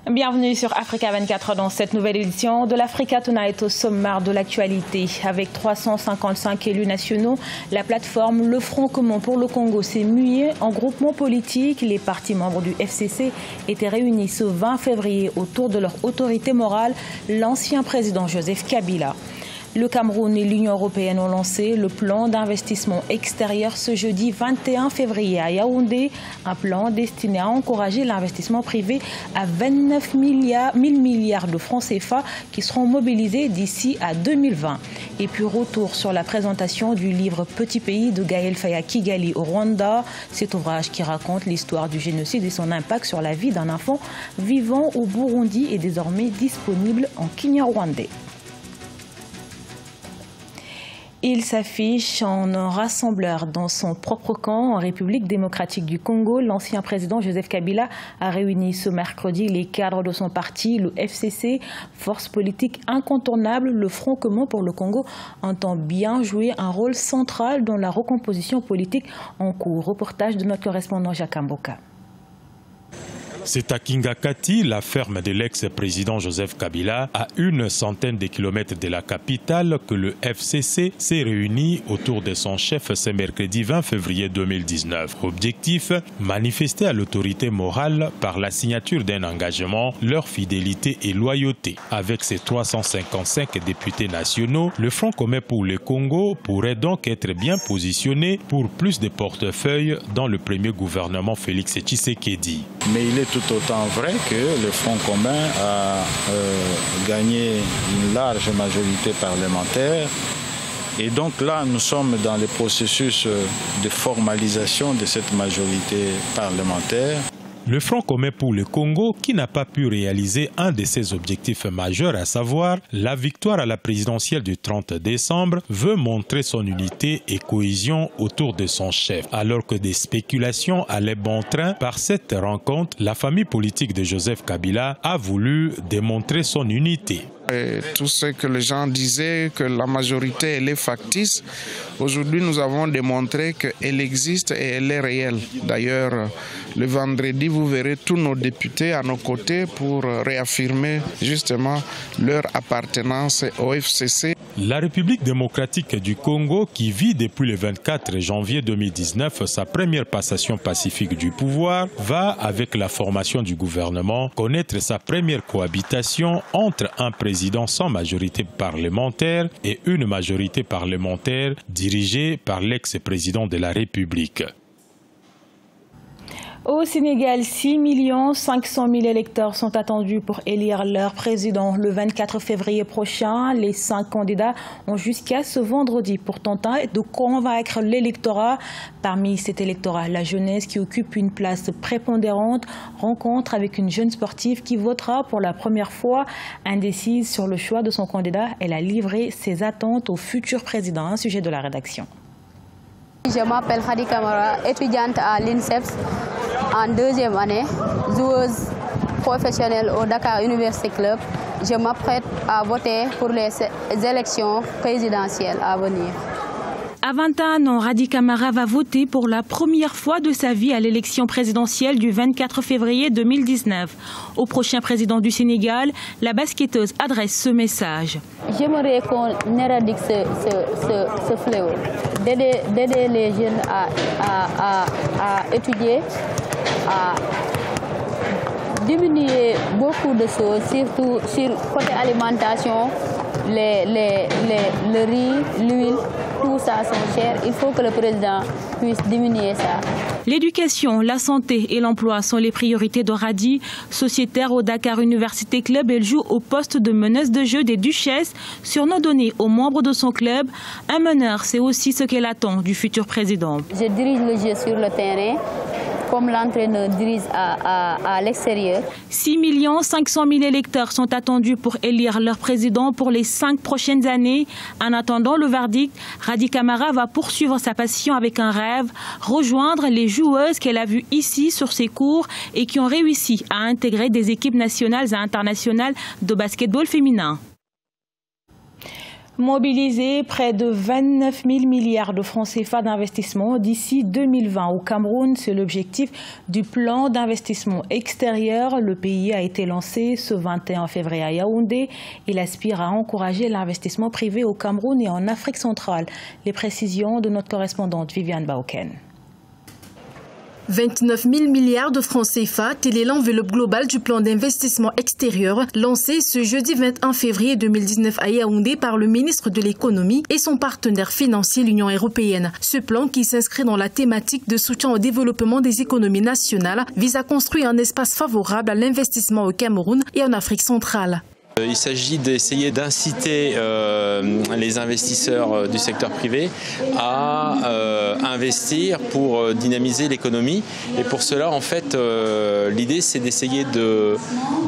Bienvenue sur Africa 24 dans cette nouvelle édition de l'Africa Tonight au sommaire de l'actualité. Avec 355 élus nationaux, la plateforme Le Front commun pour le Congo s'est muée en groupement politique. Les partis membres du FCC étaient réunis ce 20 février autour de leur autorité morale, l'ancien président Joseph Kabila. Le Cameroun et l'Union européenne ont lancé le plan d'investissement extérieur ce jeudi 21 février à Yaoundé, un plan destiné à encourager l'investissement privé à 29 000 milliards de francs CFA qui seront mobilisés d'ici à 2020. Et puis retour sur la présentation du livre Petit pays de Gaël Faye à Kigali au Rwanda, cet ouvrage qui raconte l'histoire du génocide et son impact sur la vie d'un enfant vivant au Burundi est désormais disponible en kinyarwandais. Il s'affiche en un rassembleur dans son propre camp en République démocratique du Congo. L'ancien président Joseph Kabila a réuni ce mercredi les cadres de son parti, le FCC, force politique incontournable. Le Front commun pour le Congo entend bien jouer un rôle central dans la recomposition politique en cours. Reportage de notre correspondant Jacques Mboka. C'est à Kingakati, la ferme de l'ex-président Joseph Kabila, à une centaine de kilomètres de la capitale, que le FCC s'est réuni autour de son chef ce mercredi 20 février 2019. Objectif, manifester à l'autorité morale par la signature d'un engagement, leur fidélité et loyauté. Avec ses 355 députés nationaux, le Front commun pour le Congo pourrait donc être bien positionné pour plus de portefeuilles dans le premier gouvernement Félix Tshisekedi. Mais il est tout autant vrai que le Front commun a gagné une large majorité parlementaire. Et donc là, nous sommes dans le processus de formalisation de cette majorité parlementaire. Le Front commun pour le Congo, qui n'a pas pu réaliser un de ses objectifs majeurs, à savoir la victoire à la présidentielle du 30 décembre, veut montrer son unité et cohésion autour de son chef. Alors que des spéculations allaient bon train, par cette rencontre, la famille politique de Joseph Kabila a voulu démontrer son unité. Et tout ce que les gens disaient, que la majorité elle est factice, aujourd'hui nous avons démontré qu'elle existe et elle est réelle. D'ailleurs, le vendredi, vous verrez tous nos députés à nos côtés pour réaffirmer justement leur appartenance au FCC. La République démocratique du Congo, qui vit depuis le 24 janvier 2019 sa première passation pacifique du pouvoir, va, avec la formation du gouvernement, connaître sa première cohabitation entre un président sans majorité parlementaire et une majorité parlementaire dirigée par l'ex-président de la République. Au Sénégal, 6 500 000 électeurs sont attendus pour élire leur président le 24 février prochain. Les 5 candidats ont jusqu'à ce vendredi pour tenter de convaincre l'électorat. Parmi cet électorat, la jeunesse qui occupe une place prépondérante rencontre avec une jeune sportive qui votera pour la première fois. Indécise sur le choix de son candidat, elle a livré ses attentes au futur président. Un sujet de la rédaction. Je m'appelle Khadi Kamara, étudiante à l'INSEPS en 2e année, joueuse professionnelle au Dakar University Club. Je m'apprête à voter pour les élections présidentielles à venir. À 21 ans, Khadi Kamara va voter pour la première fois de sa vie à l'élection présidentielle du 24 février 2019. Au prochain président du Sénégal, la basketteuse adresse ce message. J'aimerais qu'on éradique ce fléau, d'aider les jeunes à étudier, à diminuer beaucoup de choses, surtout sur le côté alimentation, le riz, l'huile. Tout ça sont chers. Il faut que le président puisse diminuer ça. L'éducation, la santé et l'emploi sont les priorités de Khadi. Sociétaire au Dakar University Club, elle joue au poste de meneuse de jeu des Duchesses, surnom donné aux membres de son club. Un meneur, c'est aussi ce qu'elle attend du futur président. Je dirige le jeu sur le terrain, comme l'entraîneur dirige à l'extérieur. 6 500 000 électeurs sont attendus pour élire leur président pour les 5 prochaines années. En attendant le verdict, Khadi Kamara va poursuivre sa passion avec un rêve, rejoindre les joueuses qu'elle a vues ici sur ses cours et qui ont réussi à intégrer des équipes nationales et internationales de basketball féminin. Mobiliser près de 29 000 milliards de francs CFA d'investissement d'ici 2020 au Cameroun, c'est l'objectif du plan d'investissement extérieur. Le pays a été lancé ce 21 février à Yaoundé. Il aspire à encourager l'investissement privé au Cameroun et en Afrique centrale. Les précisions de notre correspondante Viviane Baoken. 29 000 milliards de francs CFA, telle est l'enveloppe globale du plan d'investissement extérieur lancé ce jeudi 21 février 2019 à Yaoundé par le ministre de l'économie et son partenaire financier, l'Union européenne. Ce plan, qui s'inscrit dans la thématique de soutien au développement des économies nationales, vise à construire un espace favorable à l'investissement au Cameroun et en Afrique centrale. Il s'agit d'essayer d'inciter les investisseurs du secteur privé à investir pour dynamiser l'économie. Et pour cela, en fait, l'idée, c'est d'essayer de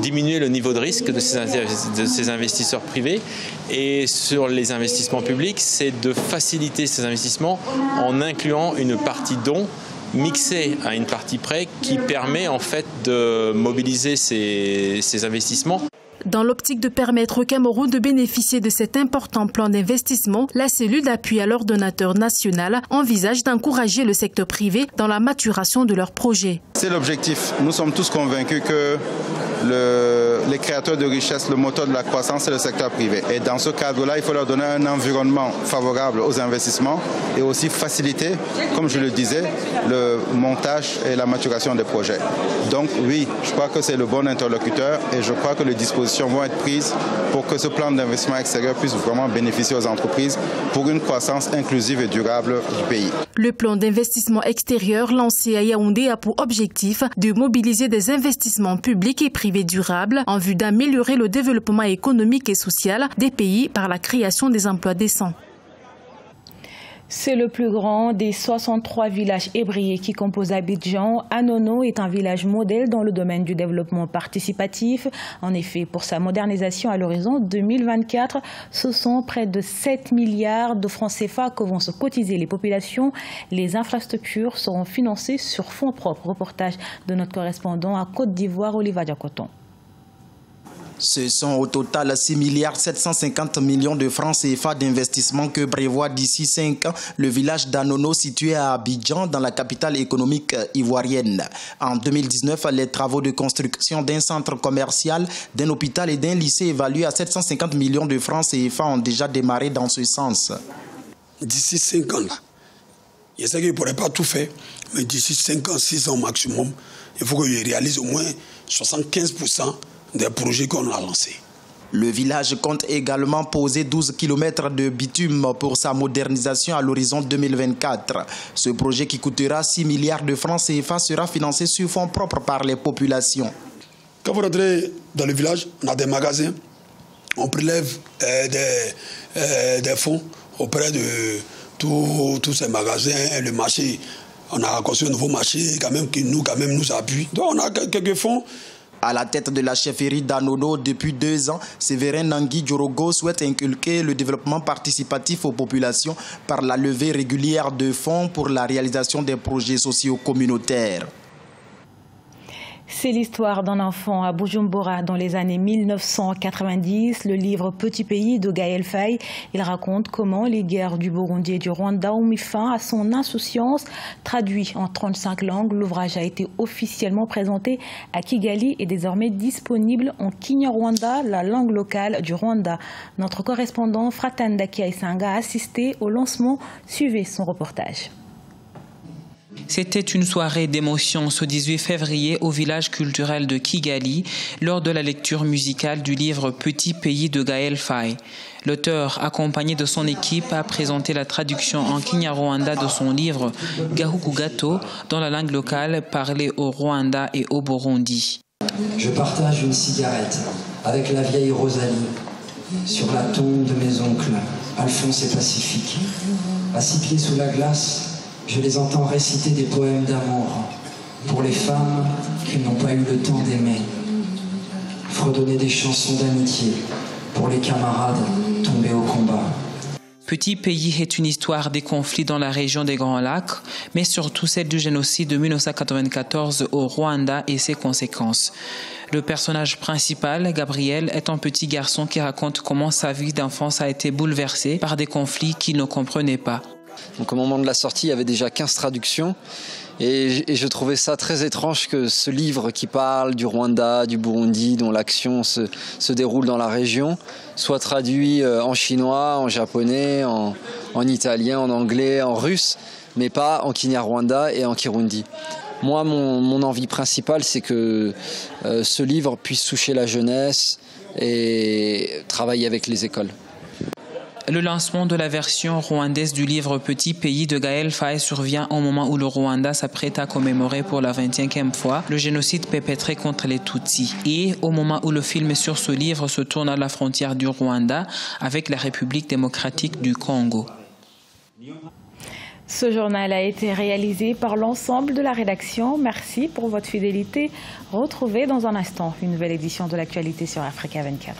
diminuer le niveau de risque de ces investisseurs privés. Et sur les investissements publics, c'est de faciliter ces investissements en incluant une partie dons mixée à une partie prêt qui permet en fait de mobiliser ces investissements. Dans l'optique de permettre au Cameroun de bénéficier de cet important plan d'investissement, la cellule d'appui à l'ordonnateur national envisage d'encourager le secteur privé dans la maturation de leurs projets. C'est l'objectif. Nous sommes tous convaincus que les créateurs de richesse, le moteur de la croissance, c'est le secteur privé. Et dans ce cadre-là, il faut leur donner un environnement favorable aux investissements et aussi faciliter, comme je le disais, le montage et la maturation des projets. Donc oui, je crois que c'est le bon interlocuteur et je crois que les dispositions vont être prises pour que ce plan d'investissement extérieur puisse vraiment bénéficier aux entreprises pour une croissance inclusive et durable du pays. Le plan d'investissement extérieur lancé à Yaoundé a pour objectif de mobiliser des investissements publics et privés durables en vue d'améliorer le développement économique et social des pays par la création des emplois décents. C'est le plus grand des 63 villages ébriés qui composent Abidjan. Anono est un village modèle dans le domaine du développement participatif. En effet, pour sa modernisation à l'horizon 2024, ce sont près de 7 milliards de francs CFA que vont se cotiser les populations. Les infrastructures seront financées sur fonds propres. Reportage de notre correspondant à Côte d'Ivoire, Oliva Diakoton. Ce sont au total 6 milliards 750 millions de francs CFA d'investissement que prévoit d'ici 5 ans le village d'Anono situé à Abidjan dans la capitale économique ivoirienne. En 2019, les travaux de construction d'un centre commercial, d'un hôpital et d'un lycée évalués à 750 millions de francs CFA ont déjà démarré dans ce sens. D'ici 5 ans, je sais qu'il ne pourrait pas tout faire, mais d'ici 5 ans, 6 ans maximum, il faut que je réalise au moins 75% des projets qu'on a lancés. Le village compte également poser 12 km de bitume pour sa modernisation à l'horizon 2024. Ce projet qui coûtera 6 milliards de francs CFA sera financé sur fonds propres par les populations. Quand vous rentrez dans le village, on a des magasins, on prélève des fonds auprès de tous ces magasins, le marché. On a construit un nouveau marché qui nous appuie. Donc on a quelques fonds. À la tête de la chefferie d'Anono depuis 2 ans, Séverin Nangui Djorogo souhaite inculquer le développement participatif aux populations par la levée régulière de fonds pour la réalisation des projets sociaux communautaires. C'est l'histoire d'un enfant à Bujumbura dans les années 1990. Le livre Petit pays de Gaël Faye. Il raconte comment les guerres du Burundi et du Rwanda ont mis fin à son insouciance. Traduit en 35 langues, l'ouvrage a été officiellement présenté à Kigali et désormais disponible en Kinyarwanda, la langue locale du Rwanda. Notre correspondant Fratanda Kiaisanga a assisté au lancement. Suivez son reportage. C'était une soirée d'émotion ce 18 février au village culturel de Kigali lors de la lecture musicale du livre Petit pays de Gaël Faye. L'auteur, accompagné de son équipe, a présenté la traduction en Kinyarwanda de son livre Gahuku Gato dans la langue locale parlée au Rwanda et au Burundi. Je partage une cigarette avec la vieille Rosalie sur la tombe de mes oncles, Alphonse et Pacifique. À 6 pieds sous la glace, je les entends réciter des poèmes d'amour pour les femmes qui n'ont pas eu le temps d'aimer. Fredonner des chansons d'amitié pour les camarades tombés au combat. Petit pays est une histoire des conflits dans la région des Grands Lacs, mais surtout celle du génocide de 1994 au Rwanda et ses conséquences. Le personnage principal, Gabriel, est un petit garçon qui raconte comment sa vie d'enfance a été bouleversée par des conflits qu'il ne comprenait pas. Donc au moment de la sortie, il y avait déjà 15 traductions et je trouvais ça très étrange que ce livre qui parle du Rwanda, du Burundi, dont l'action se déroule dans la région, soit traduit en chinois, en japonais, en italien, en anglais, en russe, mais pas en Kinyarwanda et en Kirundi. Moi, mon envie principale, c'est que ce livre puisse toucher la jeunesse et travailler avec les écoles. Le lancement de la version rwandaise du livre Petit pays de Gaël Faye survient au moment où le Rwanda s'apprête à commémorer pour la 25e fois le génocide perpétré contre les Tutsis et au moment où le film sur ce livre se tourne à la frontière du Rwanda avec la République démocratique du Congo. Ce journal a été réalisé par l'ensemble de la rédaction. Merci pour votre fidélité. Retrouvez dans un instant une nouvelle édition de l'actualité sur Africa 24.